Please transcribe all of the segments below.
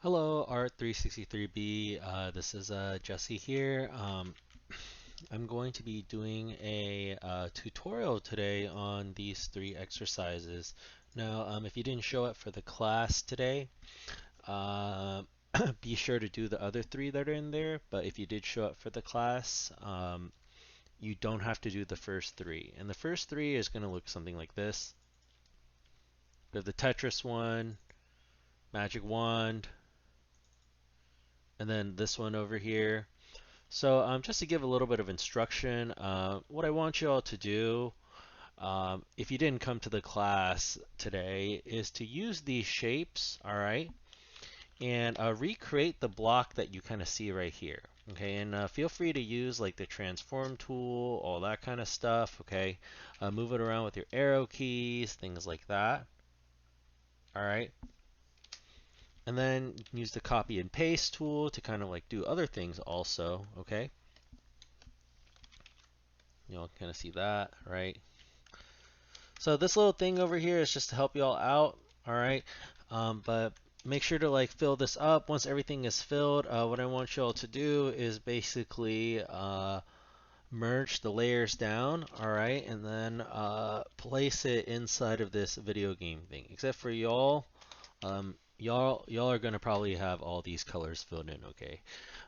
Hello, Art363B. This is Jesse here. I'm going to be doing a tutorial today on these three exercises. Now, if you didn't show up for the class today, uh, be sure to do the other three that are in there. But if you did show up for the class, you don't have to do the first three. And the first three is going to look something like this. We have the Tetris one, Magic Wand, and then this one over here. So just to give a little bit of instruction, what I want you all to do, if you didn't come to the class today, is to use these shapes, all right, and recreate the block that you kind of see right here. Okay, and feel free to use like the transform tool, all that kind of stuff. Okay, move it around with your arrow keys, things like that. All right, and then you can use the copy and paste tool to kind of like do other things also. Okay, you'll kind of see that, right? So this little thing over here is just to help you all out, all right? But make sure to like fill this up. Once everything is filled, what I want you all to do is basically merge the layers down, all right? And then place it inside of this video game thing. Except for y'all, y'all are gonna probably have all these colors filled in, okay?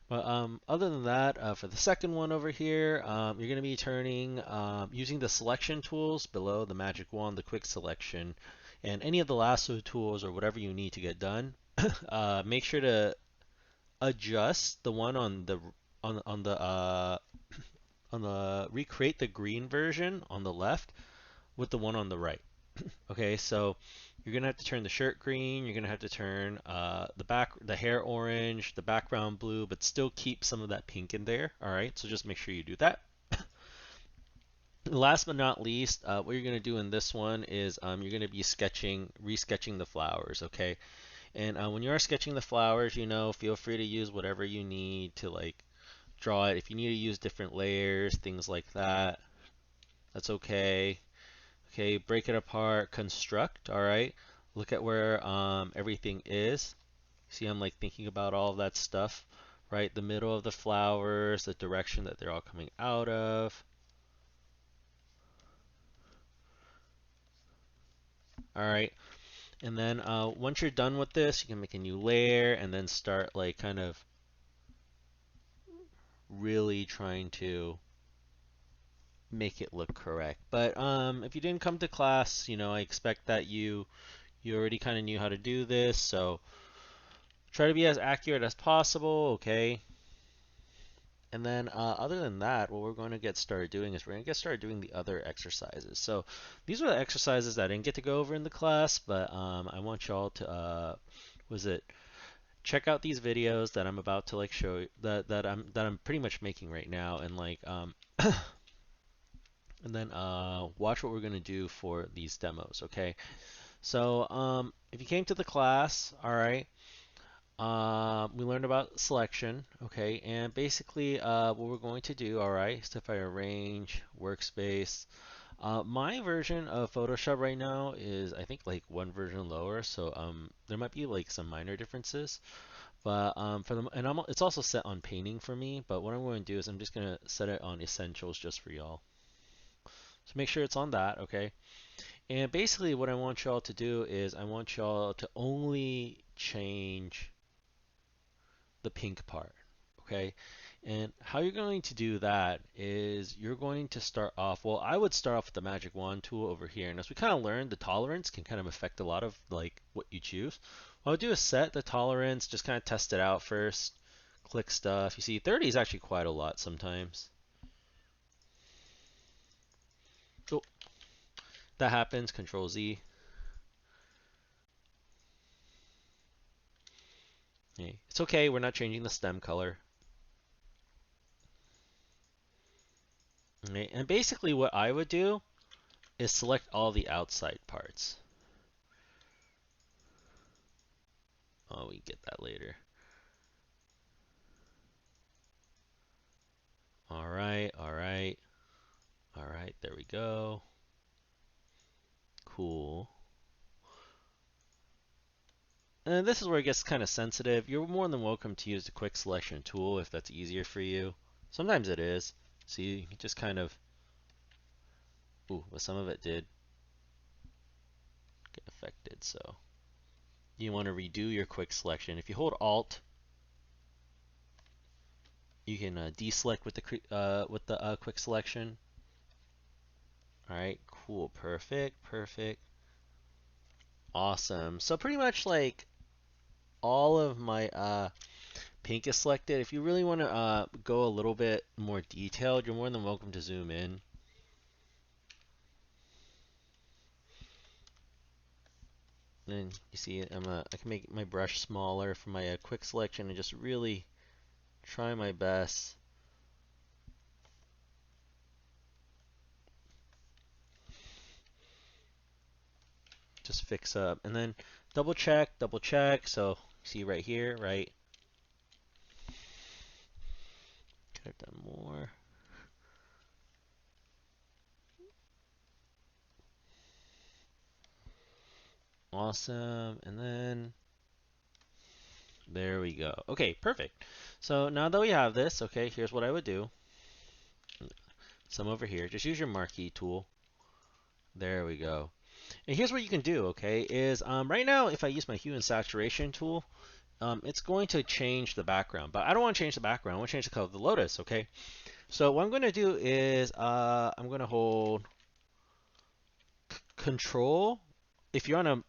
But other than that, for the second one over here, you're going to be turning, using the selection tools below the magic wand, the quick selection, and any of the lasso tools or whatever you need to get done. Make sure to adjust the one on the on the recreate the green version on the left with the one on the right. Okay, so you're gonna have to turn the shirt green. You're gonna have to turn the hair orange, the background blue, but still keep some of that pink in there. All right, so just make sure you do that. Last but not least, what you're gonna do in this one is you're gonna be resketching the flowers. Okay, and when you are sketching the flowers, feel free to use whatever you need to like draw it. If you need to use different layers, things like that, that's okay. Okay, break it apart, construct, all right? Look at where everything is. See, I'm like thinking about all of that stuff, right? The middle of the flowers, the direction that they're all coming out of. All right, and then once you're done with this, you can make a new layer and then start like kind of really trying to make it look correct. But if you didn't come to class, I expect that you already kind of knew how to do this, so try to be as accurate as possible, okay? And then other than that, what we're going to get started doing is we're going to get started doing the other exercises. So these are the exercises that I didn't get to go over in the class, but I want y'all to, was it, check out these videos that I'm about to like show that I'm pretty much making right now, and like and then watch what we're going to do for these demos, okay? So if you came to the class, all right, we learned about selection, okay, and basically what we're going to do, all right, is if I arrange workspace, my version of Photoshop right now is I think like one version lower, so there might be like some minor differences, but for the and it's also set on painting for me, but what I'm going to do is I'm just going to set it on essentials just for y'all. So make sure it's on that, okay? And basically what I want y'all to do is I want y'all to only change the pink part, okay? And how you're going to do that is you're going to start off, well, I would start off with the magic wand tool over here. And as we kind of learned, the tolerance can kind of affect a lot of like what you choose. What I'll do is set the tolerance, just kind of test it out first, click stuff. You see 30 is actually quite a lot sometimes. Oh, that happens, Control Z. Okay. It's okay, we're not changing the stem color. Okay. And basically what I would do is select all the outside parts. Oh, we get that later. All right, all right, all right, there we go. Cool. And this is where it gets kind of sensitive. You're more than welcome to use the quick selection tool if that's easier for you. Sometimes it is. So you can just kind of, ooh, but some of it did get affected. So you want to redo your quick selection. If you hold Alt, you can deselect with the quick selection. All right, cool, perfect, perfect, awesome. So pretty much like all of my pink is selected. If you really want to go a little bit more detailed, you're more than welcome to zoom in. And you see, I can make my brush smaller for my quick selection and just really try my best. Just fix up and then double check. So see right here, right? Could have done more. Awesome. And then there we go. Okay, perfect. So now that we have this, okay, here's what I would do. Some over here. Just use your marquee tool. There we go. And here's what you can do, okay, is right now if I use my hue and saturation tool, it's going to change the background. But I don't want to change the background. I want to change the color of the lotus, okay? So what I'm going to do is I'm going to hold Control. If you're on a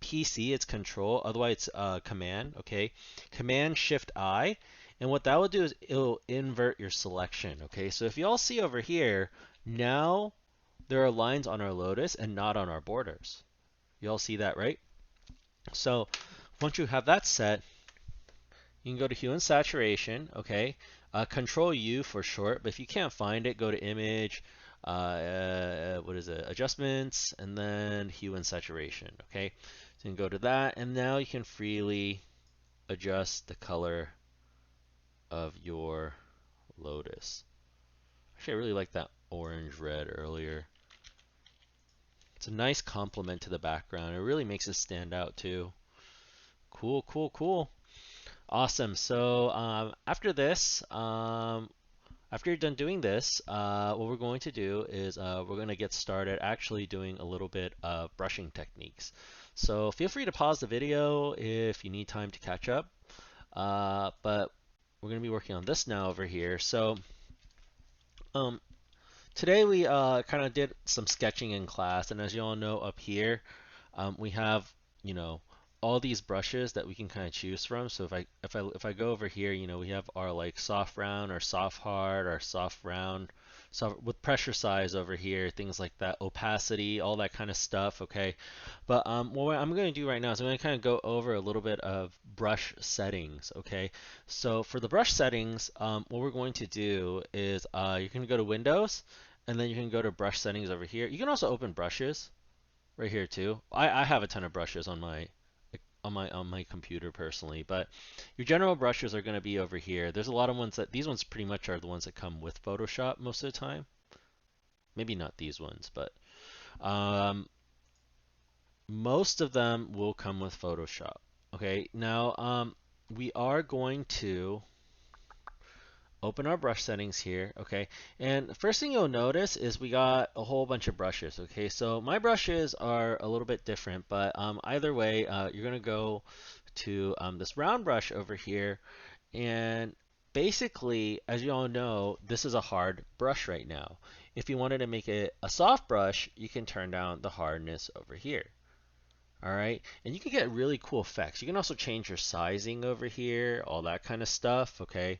PC, it's Control. Otherwise, it's Command. Okay, Command Shift I, and what that will do is it'll invert your selection. Okay, so if you all see over here, now there are lines on our lotus and not on our borders. You all see that, right? So once you have that set, you can go to Hue and Saturation. Okay, Control U for short. But if you can't find it, go to Image. What is it? Adjustments, and then Hue and Saturation. Okay, so you can go to that, and now you can freely adjust the color of your lotus. Actually, I really like that orange red earlier. It's a nice complement to the background. It really makes it stand out too. Cool, cool, cool. Awesome. So after this, after you're done doing this, what we're going to do is we're going to get started actually doing a little bit of brushing techniques. So feel free to pause the video if you need time to catch up. But we're going to be working on this now over here. So today we kind of did some sketching in class, and as you all know up here, we have, you know, all these brushes that we can kind of choose from. So if I go over here, you know, we have our like soft round, or soft hard, or soft round, soft with pressure size over here, things like that, opacity, all that kind of stuff. Okay, but what I'm going to do right now is I'm going to kind of go over a little bit of brush settings. Okay, so for the brush settings, what we're going to do is you can go to Windows, and then you can go to brush settings over here. You can also open brushes right here too. I have a ton of brushes on my computer personally, but your general brushes are going to be over here. There's a lot of ones that these ones pretty much are the ones that come with Photoshop most of the time. Maybe not these ones, but most of them will come with Photoshop. Okay, now we are going to open our brush settings here, okay? And the first thing you'll notice is we got a whole bunch of brushes, okay? So my brushes are a little bit different, but either way, you're gonna go to this round brush over here, and basically, as you all know, this is a hard brush right now. If you wanted to make it a soft brush, you can turn down the hardness over here. All right, and you can get really cool effects. You can also change your sizing over here, all that kind of stuff, okay?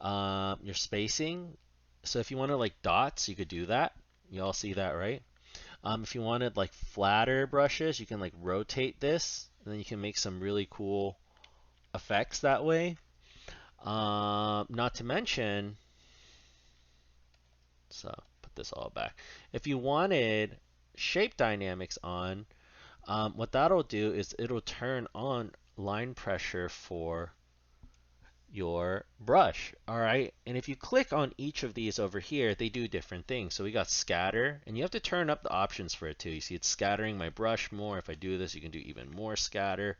Your spacing. So if you wanted like dots, you could do that. You all see that, right? If you wanted like flatter brushes, you can like rotate this, and then you can make some really cool effects that way. Not to mention, so put this all back. If you wanted shape dynamics on, what that'll do is it'll turn on line pressure for your brush. All right, and if you click on each of these over here, they do different things. So we got scatter, and you have to turn up the options for it too. You see it's scattering my brush more. If I do this, you can do even more scatter.